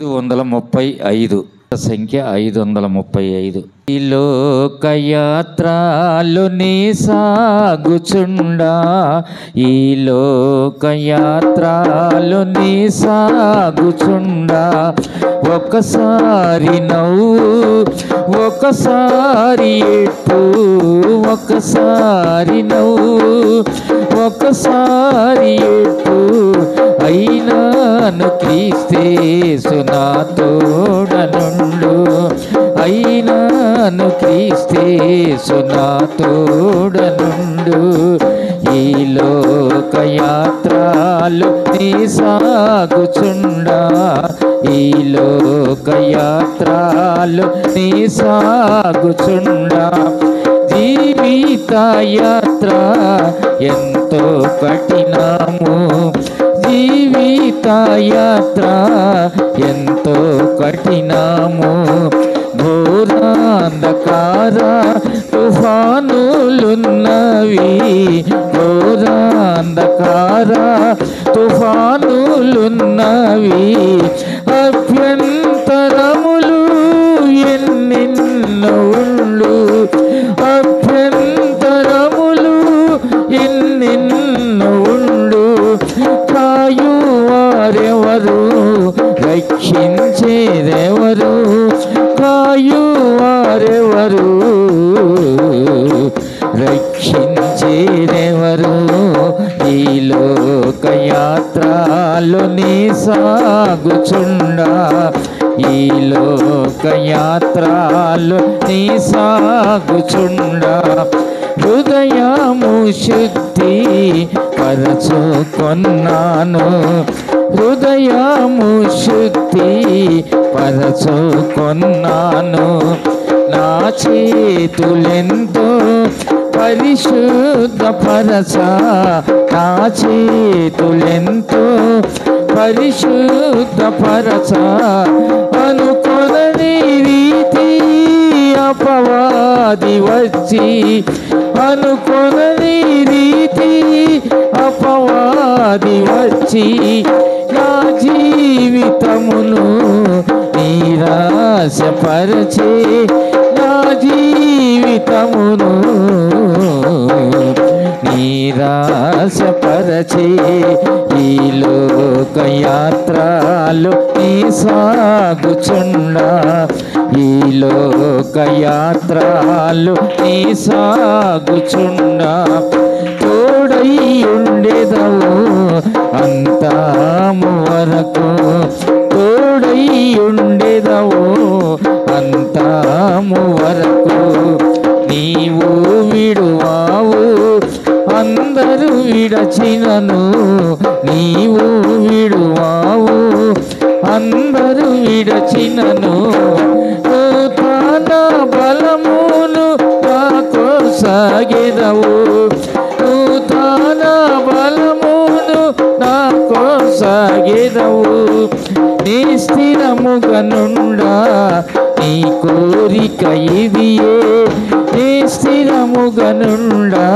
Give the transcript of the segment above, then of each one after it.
535 సంఖ్య 535. ఈ లోకయాత్రలో నీ సాగుచుండా, ఈ లోకయాత్రలో నీ సాగుచుండా, ఒకసారి నవ్వు ఒకసారి ఎట్టు, ఒకసారి నవ్వు ఒకసారి ఎట్టు, అయినాను క్రీస్తేసు నా తోడనుండు, అయినాను క్రీస్తేసు నా తోడనుండు. ఈ లోకయాత్రలో నీ సాగుచుండా, ఈ లోకయాత్రలో నీ సాగుచుండా, జీవిత యాత్ర ఎంతో కఠినము, జీవిత యాత్ర ఎంతో కఠినము, ఘోరాంధకార తుఫానులున్నవి, ఘోరాంధకార తుఫానులున్నవి, అభ్యంతరములు ఎన్నెన్నో ఉండు, అభ్యంతరములు ఎన్నెన్నో ఉండు, కాయువారెవరు రక్షించేదెవరు, కాయువారెవరు రక్షించేదెవరు. ఈ లోకయాత్రలో నీ సాగుచుండా, ఈ లోకయాత్రలో నీ సాగుచుండా, హృదయము శుద్ధి పరచుకొన్నాను, హృదయము శుద్ధి పరచుకొన్నాను, నా చేతులెంతో పరిశుద్ధపరచ, నా చేతులెంతో పరిశుద్ధపరచ, అనుకొనని రీతి అపవాది వచ్చి, అనుకొనని రీతి అపవాది వచ్చి, నా జీవితమును నిరాశపరచే, నా జీవితమును నిరాశపరచే. ఈ లోకయాత్రలో నీ సాగుచుండా, ఈ లోకయాత్రలో నీ సాగుచుండా, తోడై ఉండేదవు అంతము వరకు, తోడై ఉండేదవు అంతము వరకు, నీవు విడువావు అందరూ విడచినను, నీవు విడువావు అందరూ విడచినను, నూతన బలమును నాకు సాగెదవు, నూతన బలమును నాకు సాగెదవు, నీ స్థిరముగా నుండా నీ కోరిక ఇదియే, నీ స్థిరముగా నుండా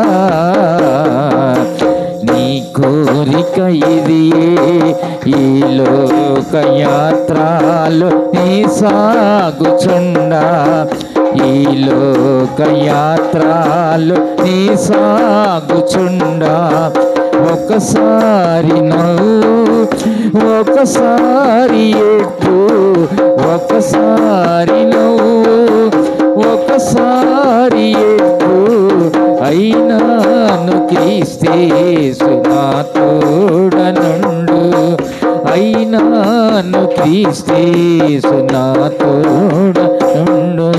నీ కోరిక ఇదియే. ఈ లోకయాత్రలో నీ సాగుచుండా, ఈ లోకయాత్రలో నీ సాగుచుండా, ఒకసారి నవ్వు ఒకసారి ఎట్టు, ఒకసారి నవ్వు ఒకసారి ఎట్టు, అయినాను క్రీస్తేసు నా తోడనుండు, అయినాను క్రీస్తేసు నా తోడనుండు.